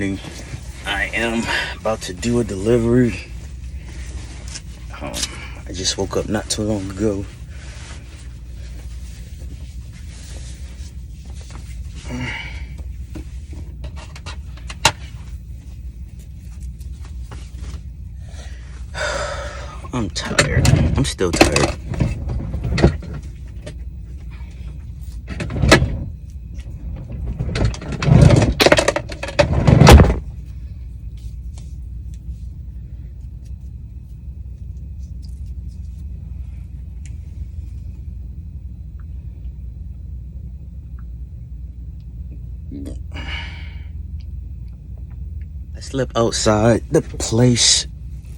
morning. I am about to do a delivery. I just woke up not too long ago. I'm tired. I'm still tired. I slept outside the place.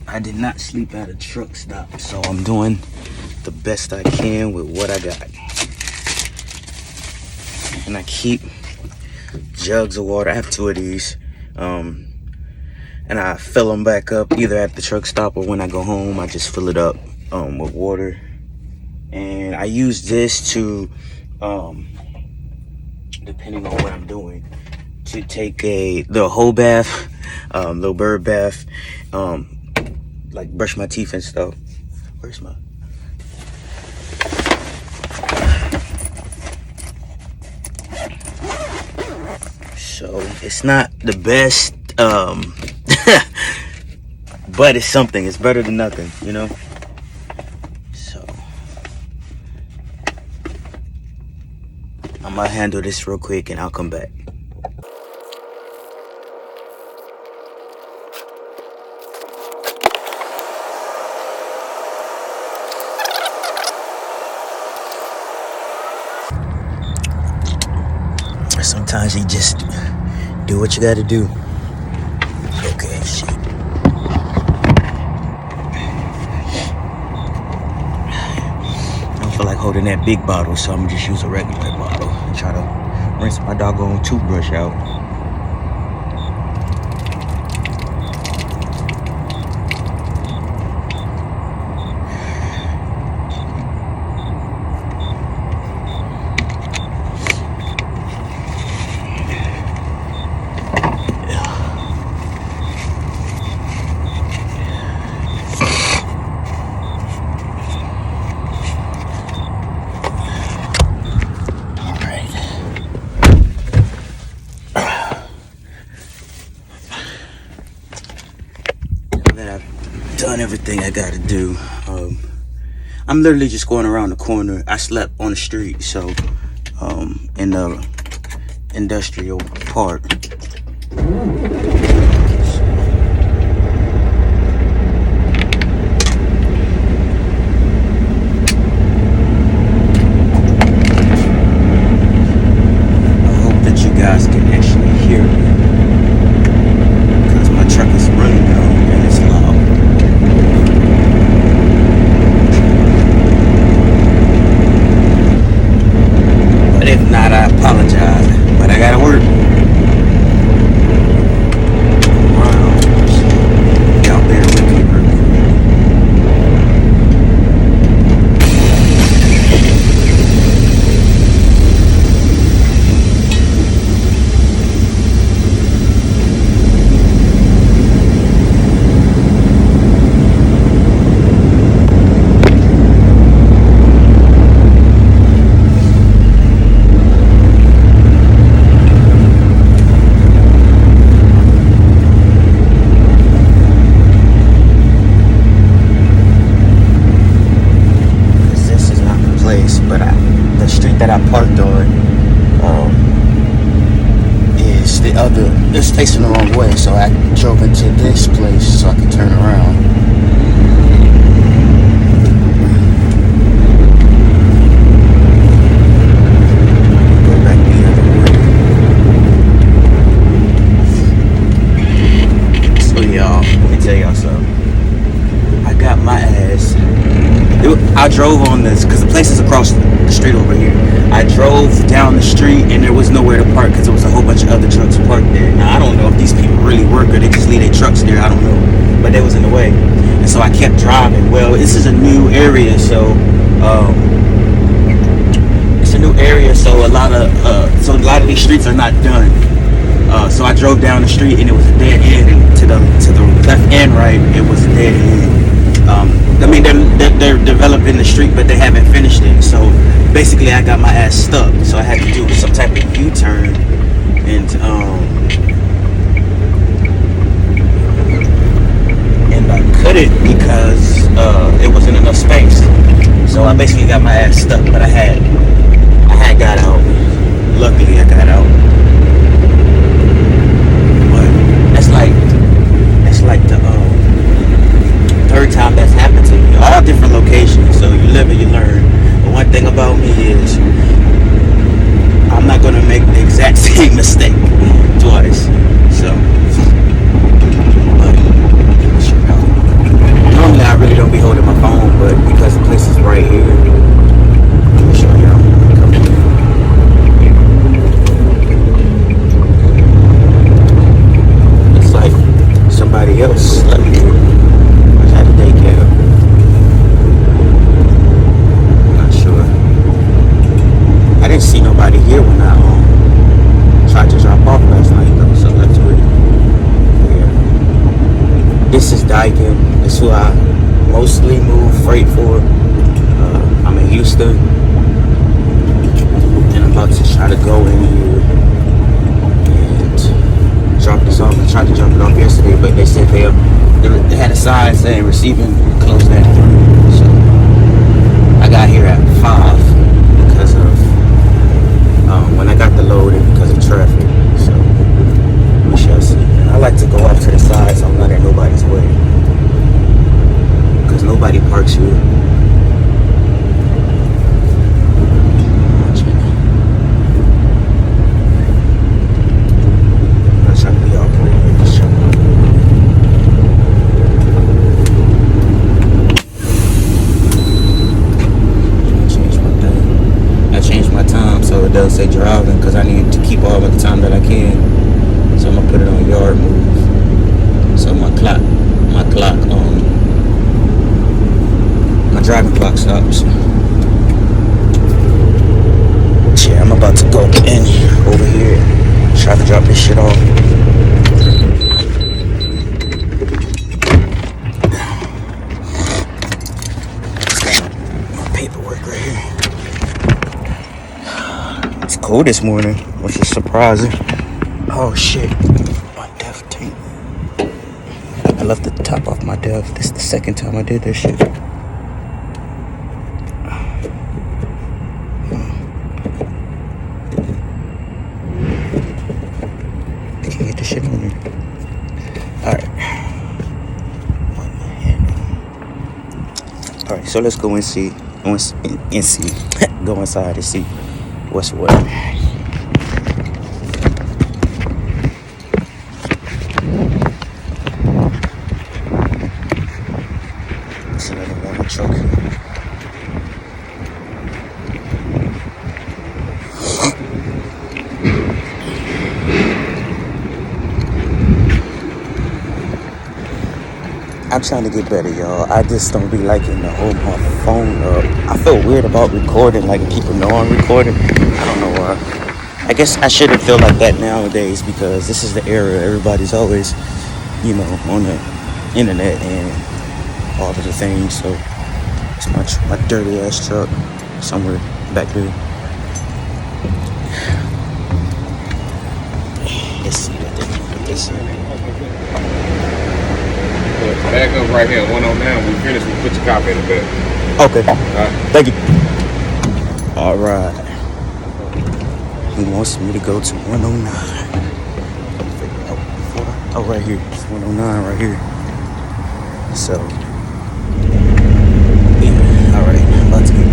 I did not sleep at a truck stop, so I'm doing the best I can with what I got. And I keep jugs of water. I have 2 of these. And I fill them back up either at the truck stop or when I go home. I just fill it up with water. And I use this to, depending on what I'm doing, to take the whole bath, little bird bath, like brush my teeth and stuff. Where's my... So it's not the best, but it's something. It's better than nothing, you know? So I'm gonna handle this real quick and I'll come back. Sometimes you just do what you gotta do. Okay, shit. I don't feel like holding that big bottle, so I'm gonna just use a regular bottle and try to rinse my doggone toothbrush out. Done everything I gotta do. I'm literally just going around the corner. I slept on the street, so in the industrial park. I hope that you guys can actually hear me, because my truck is running now and it's loud. If not, I apologize, but I gotta work. Wow. Get out there and make it work. But the street that I parked on is it's facing the wrong way, so I drove into this place so I could turn around. Go back the other way. So y'all, let me tell y'all something. I got my ass. I drove on this because the place is across the street over here. I drove down the street and there was nowhere to park because there was a whole bunch of other trucks parked there. Now I don't know if these people really work or they just leave their trucks there. I don't know, but they was in the way, and so I kept driving. Well, this is a new area, so it's a new area, so a lot of these streets are not done. So I drove down the street and it was a dead end. And to the left and right, it was a dead end. I mean, they're developing the street, but they haven't finished it. So basically, I got my ass stuck. So I had to do some type of U-turn, and I couldn't because it wasn't enough space. So I basically got my ass stuck. But I had got out. Luckily, I got out. But that's like the third time that's happened to me. All different locations, so you live and you learn. But one thing about me is I'm not gonna make the exact same mistake twice. So, but normally I really don't be holding my phone, but because the place is right here, let me show y'all. It's like somebody else slept here. I didn't see nobody here when I tried to drop off last night though, so that's weird. Yeah. This is Daikin. This is who I mostly move freight for. I'm in Houston, and I'm about to try to go in here and drop this off. I tried to drop it off yesterday, but they said they had a sign saying receiving closed at 3. So I got here at 5 because of when I got the load in because of traffic. So we shall see. I like to go off to the side so I'm not in nobody's way, because nobody parks here. Does say driving because I need to keep all of the time that I can, so I'm gonna put it on yard move. So my driving clock stops. Yeah, I'm about to go in over here, try to drop this shit off. My paperwork right here. It's cold this morning, which is surprising. Oh shit, my def tape. I left the top off my def. This is the second time I did this shit. Can't get the shit on here. Alright. Alright, so let's go and see. Go inside and see what's what. It's another one truck. I'm trying to get better, y'all. I just don't be liking to hold my phone up. I feel weird about recording, like people know I'm recording. I don't know why. I guess I shouldn't feel like that nowadays because this is the era. Everybody's always, on the internet and all of the things. So it's my dirty ass truck somewhere back there. Let's see what they put this in. Back up right here, 109. We finished, we put your copy in the back. Okay. All right. Thank you. All right. He wants me to go to 109. Oh, right here. It's 109 right here. So, yeah. All right. I'm about to get.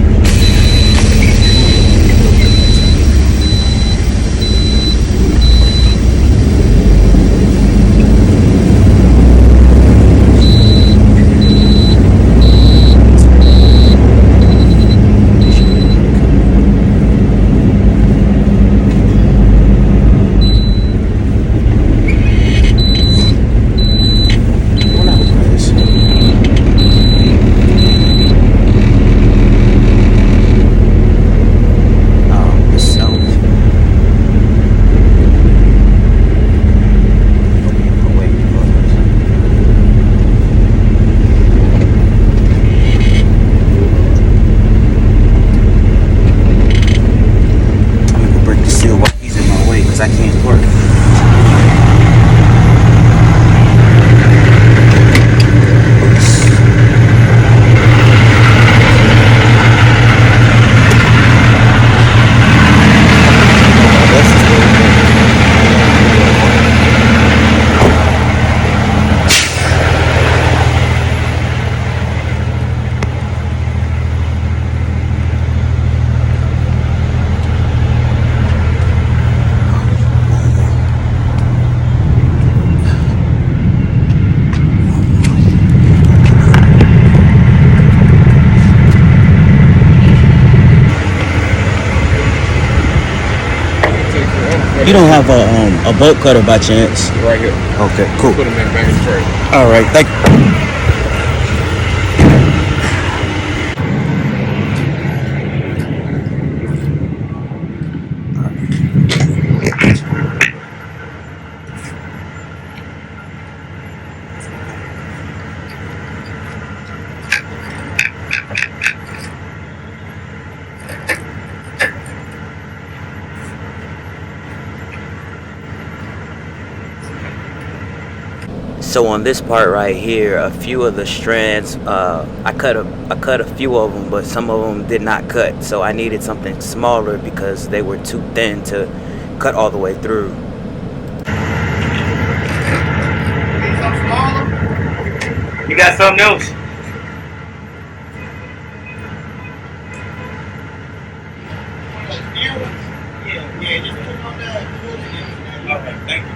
You don't have a bolt cutter by chance? Right here. Okay, cool. Put them in the back of the tray. All right, thank you. So on this part right here, a few of the strands, I cut a few of them, but some of them did not cut. So I needed something smaller because they were too thin to cut all the way through. You got something else? Yeah, just put it on the. Okay, thank you.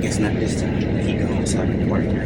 Guess not this time. He gone, so I can work now.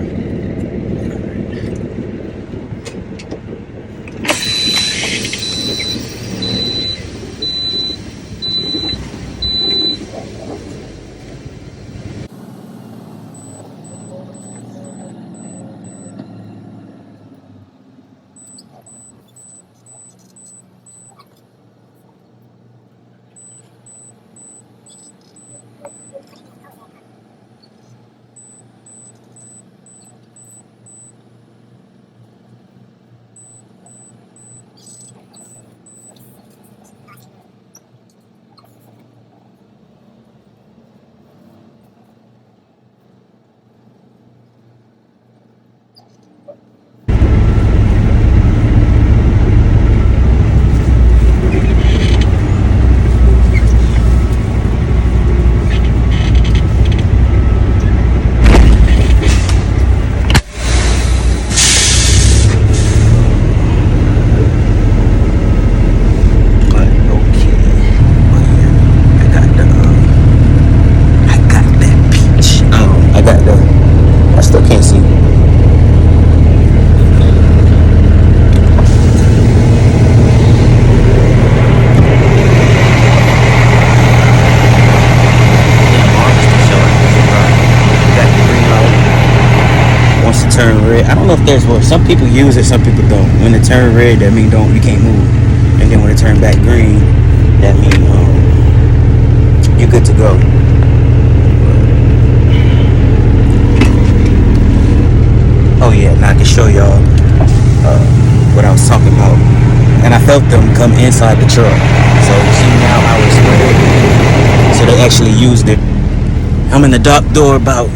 Turn red. I don't know if there's what some people use it, some people don't. When it turn red, that mean you can't move, and then when it turn back green, that mean you're good to go. Oh yeah, now I can show y'all what I was talking about, and I felt them come inside the truck. So you see now how it's red. So they actually used it. I'm in the dock door about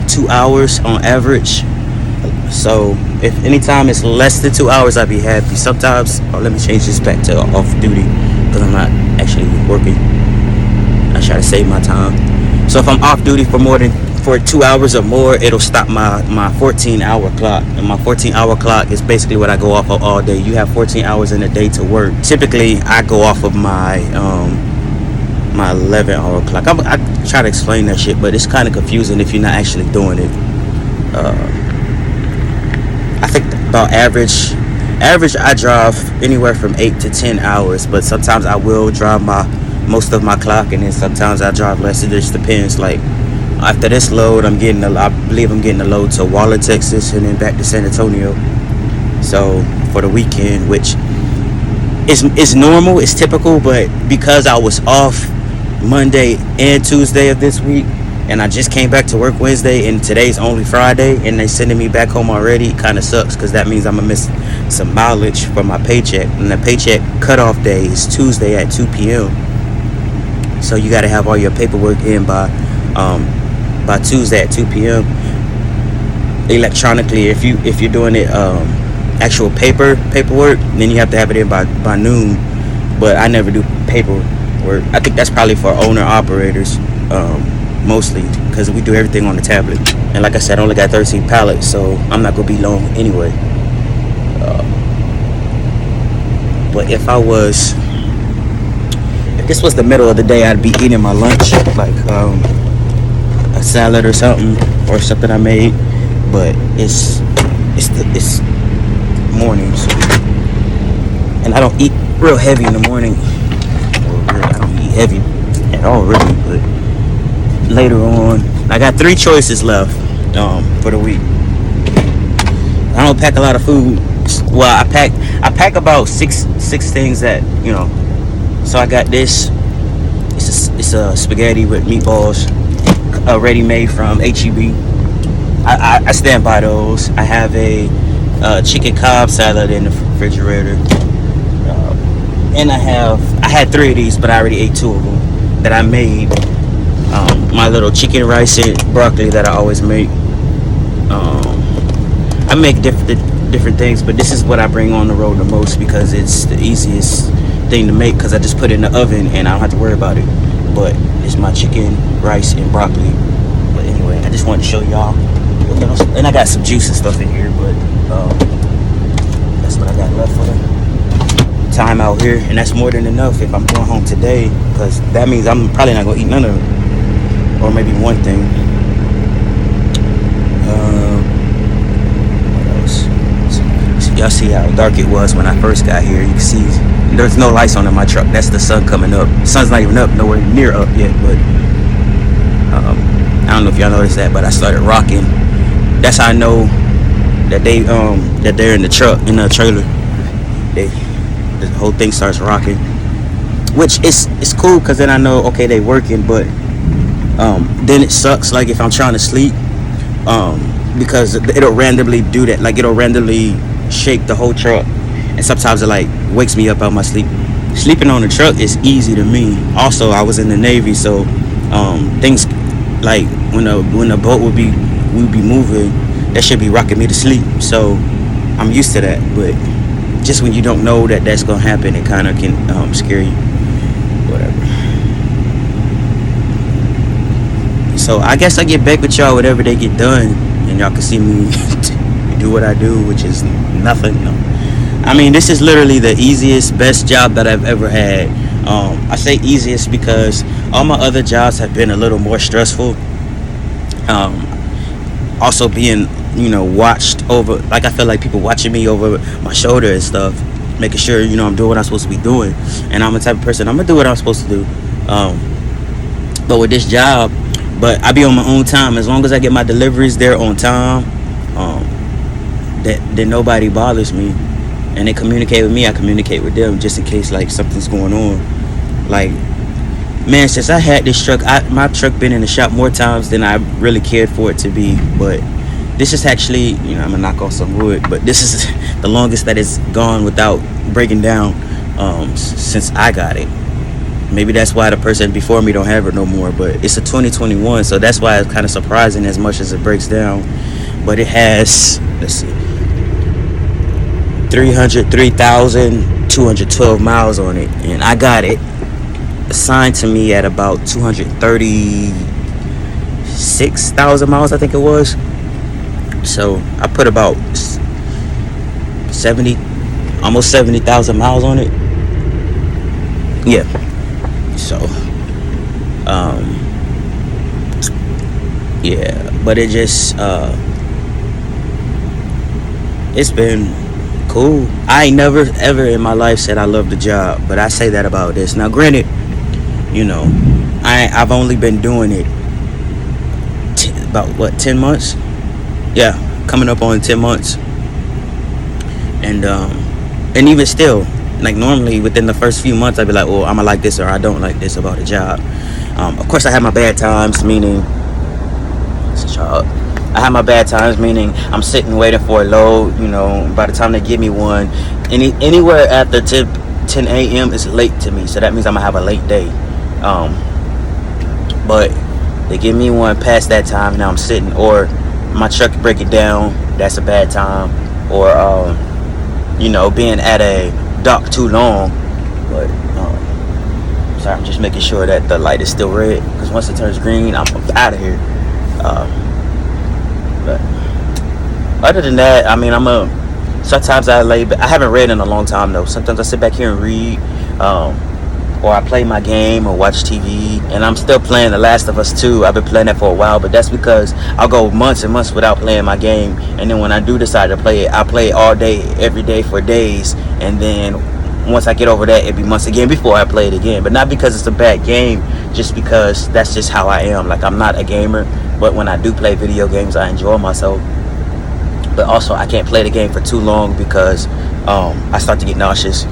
2 hours on average. So if anytime it's less than 2 hours, I'd be happy. Sometimes, let me change this back to off duty because I'm not actually working. I try to save my time. So if I'm off duty for 2 hours or more, it'll stop my 14-hour clock. And my 14-hour clock is basically what I go off of all day. You have 14 hours in a day to work. Typically, I go off of my 11-hour clock. I try to explain that shit, but it's kind of confusing if you're not actually doing it. I think about average I drive anywhere from 8 to 10 hours, but sometimes I will drive most of my clock, and then sometimes I drive less. It just depends. Like after this load, I believe I'm getting a load to Waller, Texas, and then back to San Antonio. So for the weekend, which is normal, it's typical, but because I was off Monday and Tuesday of this week, and I just came back to work Wednesday, and today's only Friday, and they sending me back home already. It kind of sucks because that means I'm gonna miss some mileage from my paycheck, and the paycheck cutoff day is Tuesday at 2 p.m. So you got to have all your paperwork in by Tuesday at 2 p.m. electronically. If you're doing it actual paperwork, then you have to have it in by noon. But I never do paperwork. I think that's probably for owner operators, mostly, because we do everything on the tablet. And like I said, I only got 13 pallets, so I'm not gonna be long anyway. But if this was the middle of the day, I'd be eating my lunch, like a salad or something I made. But it's mornings, and I don't eat real heavy in the morning. I don't eat heavy at all, really. But later on, I got 3 choices left for the week. I don't pack a lot of food. Well, I pack about six things that, you know. So I got this. It's a spaghetti with meatballs, ready-made from HEB. I stand by those. I have a chicken Cobb salad in the refrigerator, and I had 3 of these, but I already ate 2 of them that I made. My little chicken rice and broccoli that I always make. I make different things, but this is what I bring on the road the most because it's the easiest thing to make, because I just put it in the oven and I don't have to worry about it. But it's my chicken, rice, and broccoli. But anyway, I just wanted to show y'all. And I got some juice and stuff in here, but that's what I got left for the time out here, and that's more than enough if I'm going home today, because that means I'm probably not gonna eat none of it, or maybe one thing. What else? So y'all see how dark it was when I first got here. You can see there's no lights on in my truck. That's the sun coming up. The sun's not even up, nowhere near up yet, but I don't know if y'all noticed that, but I started rocking. That's how I know that they're in the truck, in the trailer. The whole thing starts rocking, which is cool, because then I know, okay, they working. But then it sucks, like if I'm trying to sleep, because it'll randomly do that. Like it'll randomly shake the whole truck, and sometimes it like wakes me up out of my sleep. Sleeping on the truck is easy to me. Also, I was in the Navy, so things like when the boat would be moving, that should be rocking me to sleep. So I'm used to that. But just when you don't know that that's gonna happen, it kind of can scare you. Whatever. So I guess I get back with y'all whenever they get done, and y'all can see me do what I do, which is nothing. No. I mean, this is literally the easiest, best job that I've ever had. I say easiest because all my other jobs have been a little more stressful. Also being, watched over, like I feel like people watching me over my shoulder and stuff, making sure, I'm doing what I'm supposed to be doing. And I'm the type of person, I'm going to do what I'm supposed to do. But with this job, I be on my own time. As long as I get my deliveries there on time, then nobody bothers me. And they communicate with me, I communicate with them, just in case like something's going on. Like, man, since I had this truck, my truck been in the shop more times than I really cared for it to be. But this is actually, I'm gonna knock on some wood, but this is the longest that it's gone without breaking down since I got it. Maybe that's why the person before me don't have it no more. But it's a 2021, so that's why it's kind of surprising as much as it breaks down. But it has, let's see, 303,212 miles on it, and I got it assigned to me at about 236,000 miles, I think it was. So I put about almost 70,000 miles on it. Yeah. So yeah, but it just it's been cool. I ain't never ever in my life said I love the job, but I say that about this. Now granted, I've only been doing it about 10 months. Yeah, coming up on 10 months. And even still, like normally within the first few months I'd be like, oh, I'm gonna like this or I don't like this about a job. Of course I have my bad times, meaning I have my bad times, meaning I'm sitting waiting for a load. By the time they give me one, anywhere after 10 a.m. is late to me, so that means I'm gonna have a late day. But they give me one past that time, and now I'm sitting, or my truck break it down, that's a bad time. Or being at a dock too long. But sorry, I'm just making sure that the light is still red, because once it turns green, I'm out of here. But other than that, I mean, sometimes I haven't read in a long time though. Sometimes I sit back here and read, or I play my game or watch TV. And I'm still playing The Last of Us 2. I've been playing that for a while, but that's because I'll go months and months without playing my game, and then when I do decide to play it, I play it all day, every day for days, and then once I get over that, it'd be months again before I play it again. But not because it's a bad game, just because that's just how I am. Like, I'm not a gamer, but when I do play video games, I enjoy myself. But also, I can't play the game for too long because I start to get nauseous,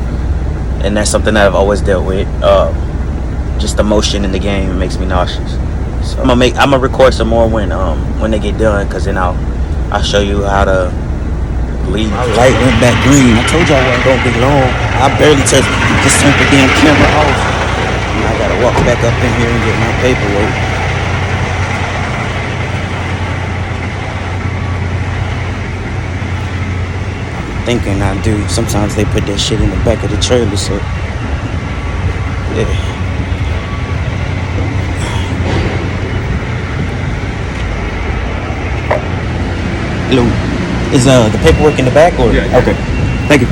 and that's something that I've always dealt with. Just the motion in the game makes me nauseous. So I'm gonna record some more when they get done, because then I'll show you how to leave. My light went back green. I told y'all it wasn't gonna be long. I barely just turned the damn camera off. And I gotta walk back up in here and get my paperwork. Thinking I do. Sometimes they put that shit in the back of the trailer, so yeah. Hello. Is the paperwork in the back, or? Yeah. Okay. Thank you.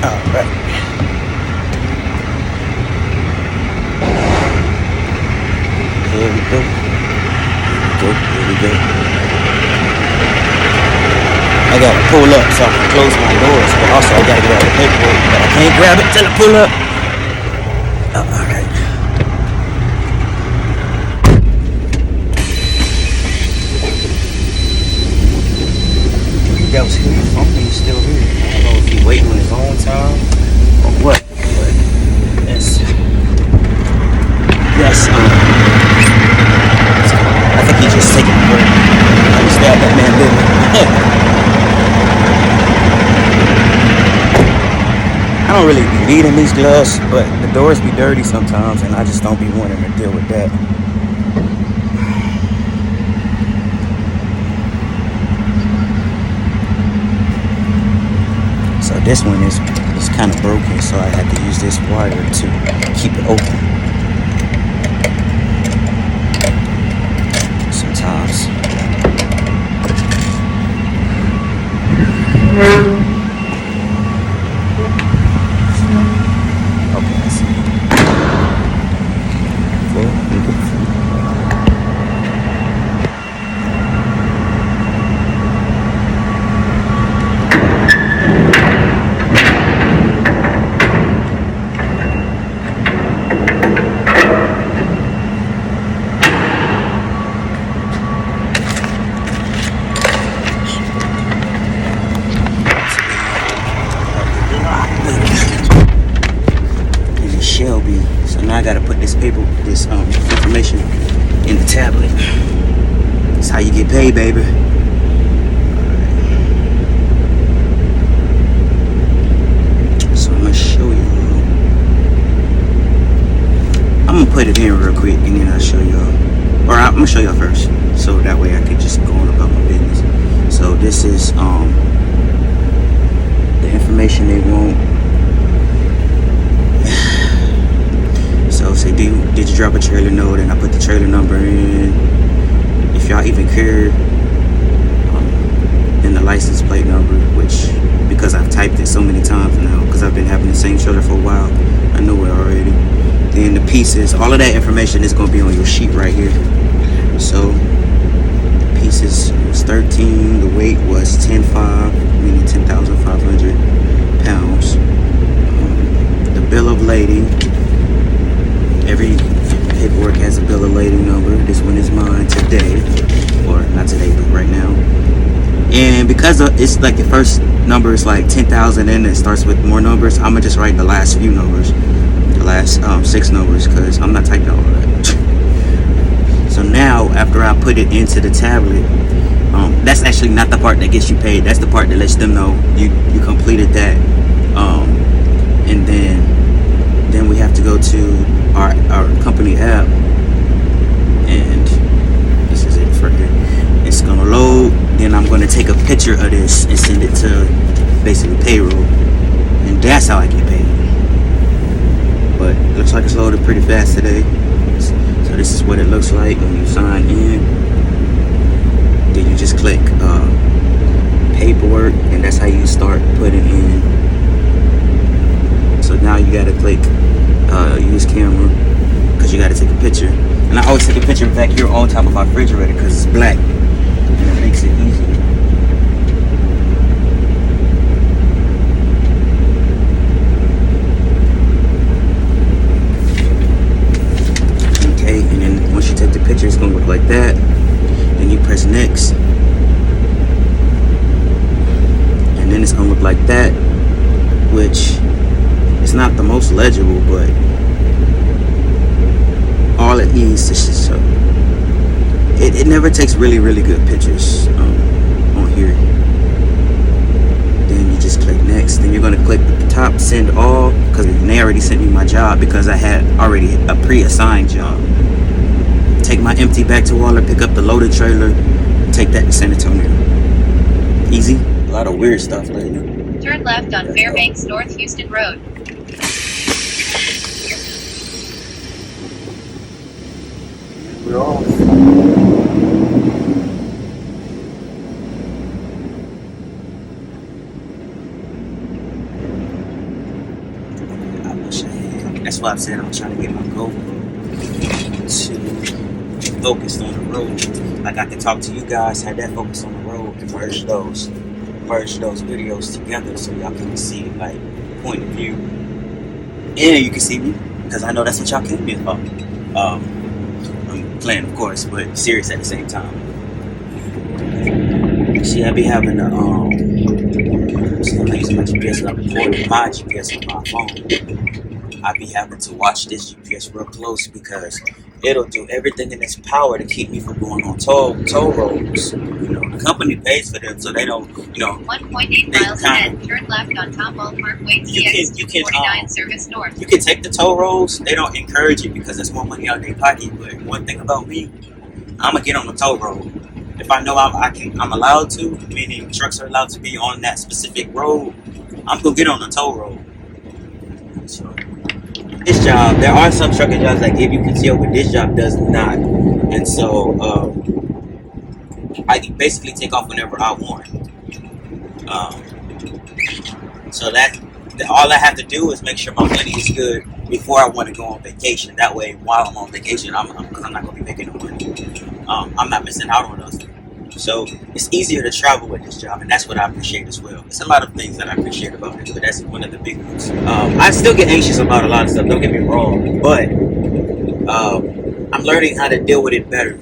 All right. Here we go. Here we go. I gotta pull up so I can close my doors, but also I gotta get out the paperwork, but I can't grab it till I pull up. All right. That was here from me, he's still here. I don't know if he's waiting on his own time or what, but yes, I think he's just taking a break. I just stabbed that man living. I don't really be needing these gloves, but the doors be dirty sometimes, and I just don't be wanting to deal with that. So this one is kind of broken, so I had to use this wire to keep it open. Sometimes. Okay, I see. So now I gotta put this information in the tablet. That's how you get paid, baby. So I'm gonna show you. I'm gonna put it in real quick and then I'll show y'all. Or I'm gonna show y'all first, so that way I can just go on about my business. So this is the information they want. So say, did you drop a trailer? No. Then I put the trailer number in. If y'all even care, then the license plate number, which, because I've typed it so many times now, because I've been having the same trailer for a while, I know it already. Then the pieces, all of that information is going to be on your sheet right here. So pieces was 13. The weight was 10.5, meaning 10,500 pounds. The bill of lading. Every paperwork has a bill of lading number. This one is mine today, or not today, but right now. And because it's like the first number is like 10,000 and it starts with more numbers, I'm gonna just write the last few numbers, the last 6 numbers, because I'm not typing all of that. So now, after I put it into the tablet, that's actually not the part that gets you paid. That's the part that lets them know you completed that. And then we have to go to our company app, and this is it for here. It's gonna load. Then I'm gonna take a picture of this and send it to basically payroll, and that's how I get paid. But it looks like it's loaded pretty fast today. So this is what it looks like when you sign in. Then you just click paperwork, and that's how you start putting in. So now you gotta click use camera, because you gotta take a picture. And I always take a picture back here on top of my refrigerator because it's black, and it makes it easy. Okay, and then once you take the picture, it's gonna look like that. Then you press next, and then it's gonna look like that, which is not the most legible, but all it needs to show. It never takes really good pictures on here. Then you just click next. Then you're gonna click at the top, send all, because they already sent me my job because I had already a pre-assigned job. Take my empty back to Waller, pick up the loaded trailer, take that to San Antonio. Easy. A lot of weird stuff lately. Turn left on Fairbanks North Houston Road. We're off. I wish I had. That's why I said I'm trying to get my GoPro to focus on the road. Like I can talk to you guys, have that focus on the road, and merge those videos together so y'all can see like point of view. And you can see me, because I know that's what y'all came in for. I'm playing, of course, but serious at the same time. See, I be having a see, I'm using my GPS, and I'm recording my GPS on my phone. I be having to watch this GPS real close because it'll do everything in its power to keep me from going on toll roads. You know, the company pays for them, so they don't, 1.8 miles ahead, turn left on Tomball Parkway TX 49 service north. You can take the toll roads. They don't encourage it because there's more money out of their pocket. But one thing about me, I'm gonna get on the toll road. If I know I'm allowed to, meaning trucks are allowed to be on that specific road, I'm gonna get on the toll road. So this job, there are some trucking jobs that give you PTO, but this job does not. And so I can basically take off whenever I want. So that all I have to do is make sure my money is good before I want to go on vacation. That way, while I'm on vacation, because I'm not going to be making no money. I'm not missing out on those. So it's easier to travel with this job, and that's what I appreciate as well. It's a lot of things that I appreciate about it, but that's one of the big ones. I still get anxious about a lot of stuff, don't get me wrong, but I'm learning how to deal with it better.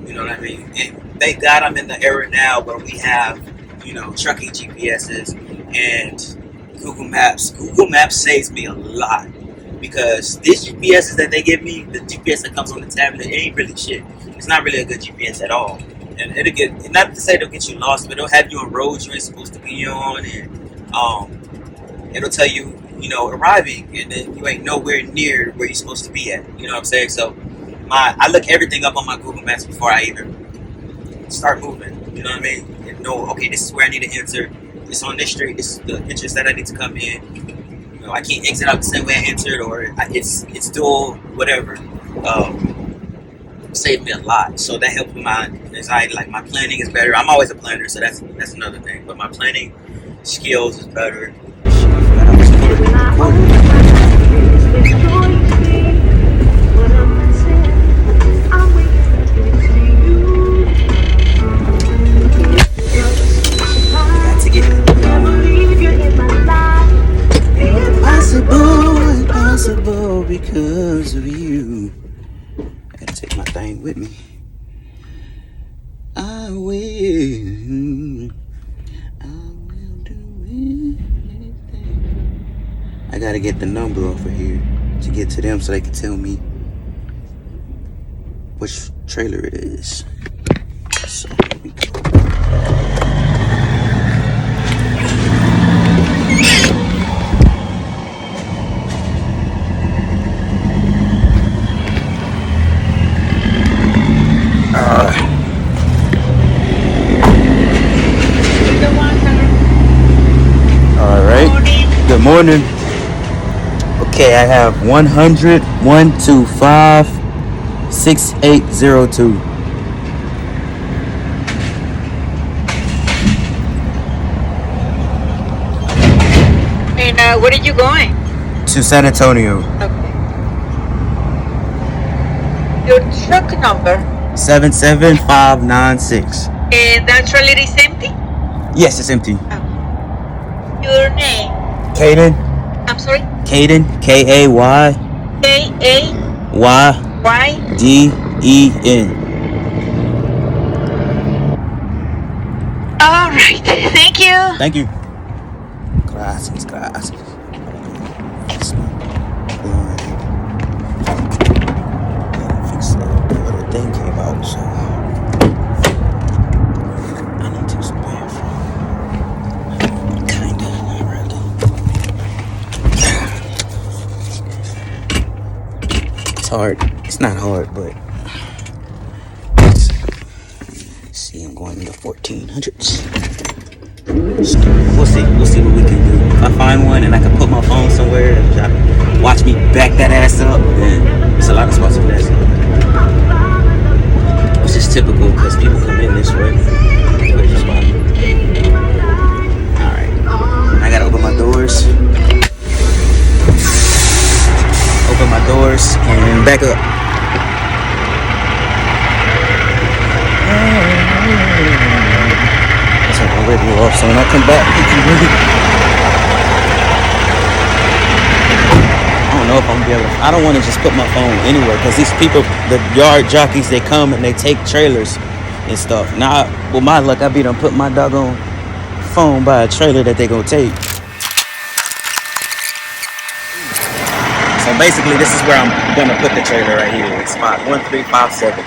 You know what I mean? And thank God I'm in the era now where we have, trucking GPSs and Google Maps. Google Maps saves me a lot because these GPSs that they give me, the GPS that comes on the tablet, it ain't really shit. It's not really a good GPS at all. And it'll get, not to say it'll get you lost, but it'll have you on roads you ain't supposed to be on, and it'll tell you, arriving, and then you ain't nowhere near where you're supposed to be at. You know what I'm saying? So I look everything up on my Google Maps before I even start moving. You know what I mean? And know, okay, this is where I need to enter. It's on this street. This is the entrance that I need to come in. I can't exit out the same way I entered, or it's dual, whatever. Saved me a lot, so that helped with my anxiety. Like my planning is better. I'm always a planner, so that's another thing. But my planning skills is better. Got to get it. Impossible because of you. Gotta take my thing with me. I will do anything. I gotta get the number off of here to get to them so they can tell me which trailer it is. So here we go. morning. Okay, I have 100 125 6802 And where are you going? to San Antonio. Okay. Your truck number. 77596. And that trailer is empty? Yes, it's empty. Your name? Caden. I'm sorry? Caden. Kayydden. K-A-Y? All right. Thank you. Thank you. Gracias. Fix the little thing came out, so I need to use the bathroom. Kinda, not really. It's hard. It's not hard, but see, I'm going into 1400s. We'll see what we can do. If I find one and I can put my phone somewhere and try to watch me back that ass up, then it's a lot of spots for that. Which is typical because people come in this way. Alright. I gotta open my doors. Open my doors and back up. So I'm ready to off. So when I come back, I don't know if I'm gonna be able to. I don't want to just put my phone anywhere because these people, the yard jockeys, they come and they take trailers and stuff. Now, with my luck, I be done put my doggone phone by a trailer that they gonna take. So basically, this is where I'm gonna put the trailer right here. It's spot 1357.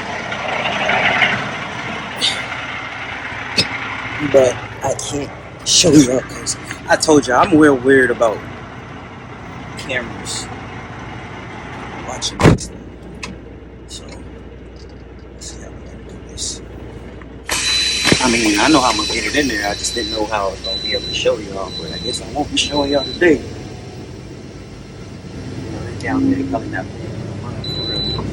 But I can't show you up because I told you I'm real weird about cameras watching this thing. So let's see how we're gonna do this. I mean, I know how I'm gonna get it in there. I just didn't know how I was gonna be able to show y'all. But I guess I won't be showing y'all today. They're down there, they probably not for real.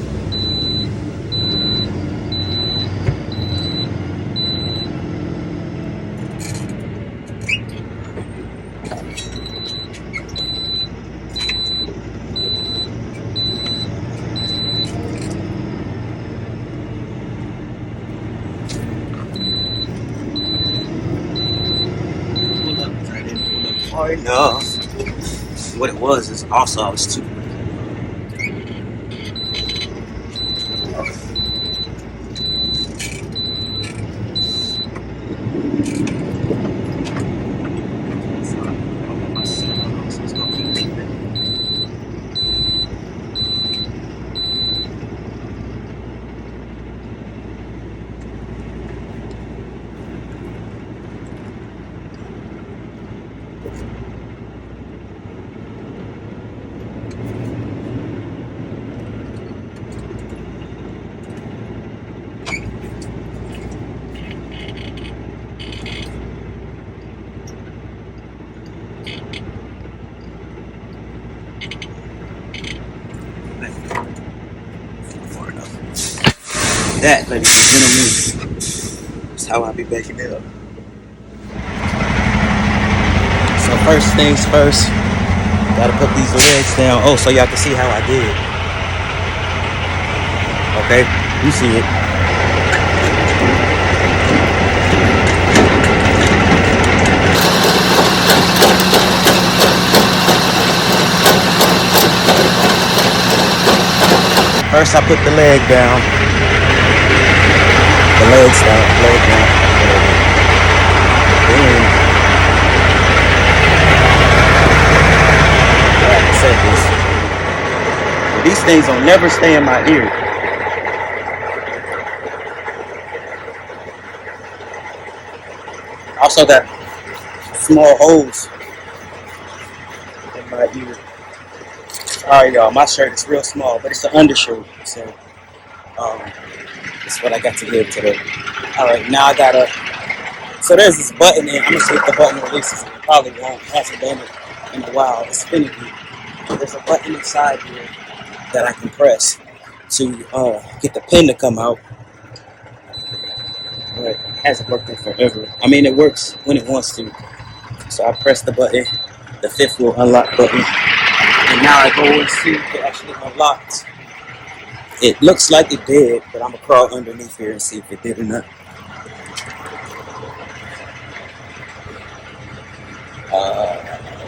Hard enough. What it was is also I was too. That, ladies and gentlemen, is how I be backing it up. So first things first, gotta put these legs down. Oh, so y'all can see how I did. Okay, you see it. First I put the leg down. The legs down, leg down. Then, like I said this. These things will never stay in my ear. Also got small holes in my ear. Sorry y'all, my shirt is real small, but it's an undershirt, so that's what I got to give today. Alright, now I gotta, so there's this button there. I'm gonna see if the button releases. It probably won't, hasn't done it. in a while. It's spinning me. There's a button inside here that I can press to get the pin to come out. But it hasn't worked in forever. I mean, it works when it wants to. So I press the button, the fifth wheel unlock button, and now I go and see if it actually unlocked. It looks like it did, but I'm gonna crawl underneath here and see if it did or not.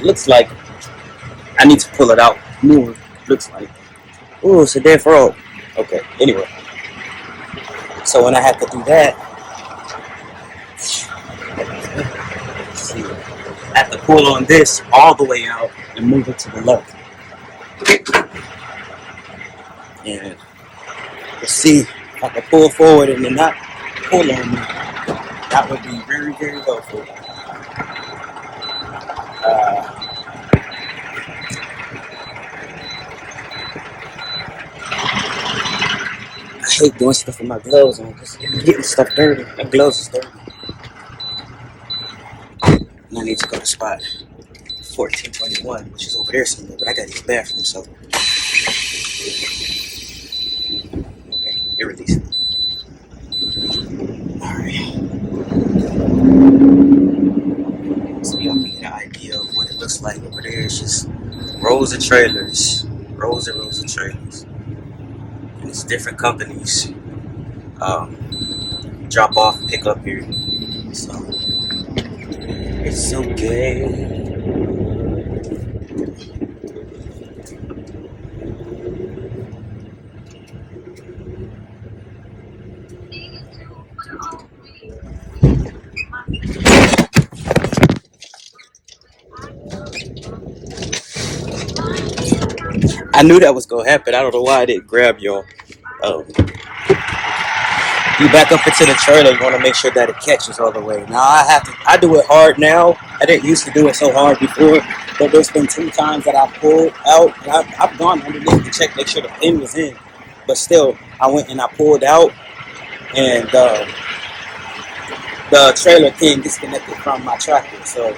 Looks like I need to pull it out more. Looks like. Oh, it's a dead frog. Okay, anyway. So when I have to do that, let's see, I have to pull on this all the way out and move it to the left. And let's see if I can pull forward and then not pull on me. That would be very, very helpful. I hate doing stuff with my gloves on because I'm getting stuff dirty. My gloves is dirty. And I need to go to spot 1421, which is over there somewhere, but I gotta use the bathroom, so. Okay, it released. Alright. So y'all can get an idea of what it looks like over there. It's just rows of trailers. Rows and rows of trailers. And it's different companies. Drop off, pick up here. So it's okay. I knew that was gonna happen. I don't know why I didn't grab y'all. You back up into the trailer, you want to make sure that it catches all the way. Now I do it hard now. I didn't used to do it so hard before, but there's been 2 times that I pulled out. I've gone underneath to check, make sure the pin was in, but still, I went and I pulled out, and the trailer pin disconnected from my tractor. So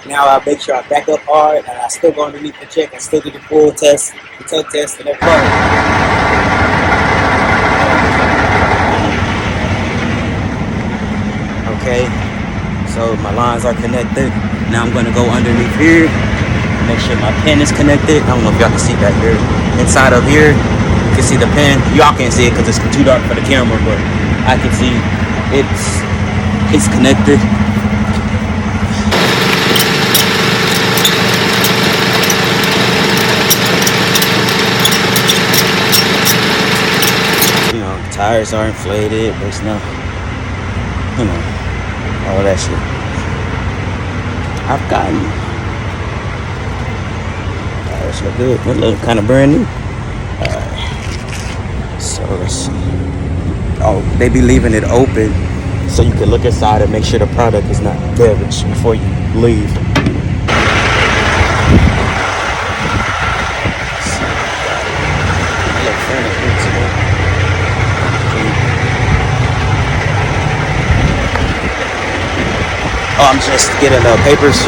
now I make sure I back up hard, and I still go underneath to check. I still do the pull test, the tug test, and everything. Okay, so my lines are connected. Now I'm going to go underneath here, make sure my pin is connected. I don't know if y'all can see that here. Inside of here, you can see the pin. Y'all can't see it because it's too dark for the camera, but I can see it's connected. You know, tires are inflated, but it's not, you know, all that shit. I've gotten. Tires look good. They look kind of brand new. So let's see. Oh, they be leaving it open so you can look inside and make sure the product is not damaged before you leave. Oh, I'm just getting papers.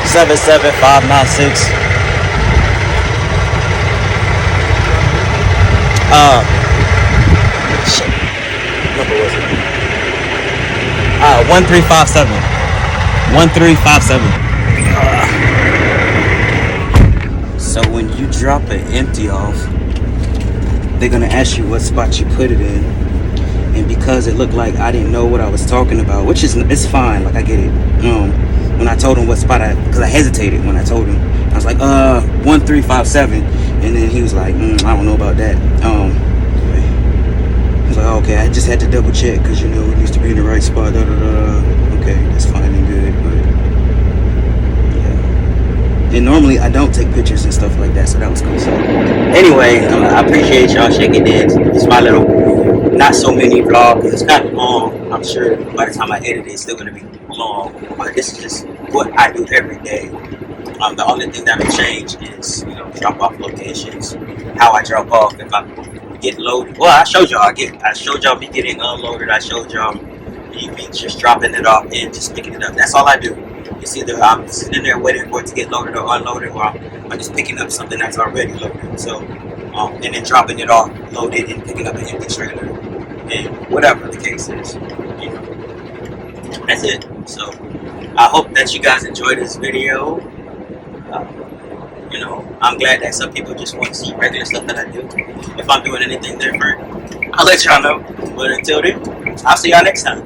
77596. Shit. What number was it? 1357. 1357. So when you drop an empty off, they're gonna ask you what spot you put it in. And because it looked like I didn't know what I was talking about, which is, it's fine, like I get it. When I told him what spot because I hesitated when I told him. I was like, 1357, and then he was like, I don't know about that. He was like, okay, I just had to double check because you know it needs to be in the right spot. Okay, that's fine and good, but yeah. And normally I don't take pictures and stuff like that, so that was cool. So anyway, I appreciate y'all checking in. It's my little not so many vlog because it's kind of long. I'm sure by the time I edit it, it's still gonna be long. But this is just what I do every day. The only thing that will change is, you know, drop off locations, how I drop off if I get loaded. Well, I showed y'all. I showed y'all me getting unloaded. I showed y'all me just dropping it off and just picking it up. That's all I do. It's either I'm sitting there waiting for it to get loaded or unloaded, or I'm just picking up something that's already loaded. So, and then dropping it off, loaded, and picking up an empty trailer, and whatever the case is, you know, that's it. So, I hope that you guys enjoyed this video. You know, I'm glad that some people just want to see regular stuff that I do. If I'm doing anything different, I'll let y'all know. But until then, I'll see y'all next time.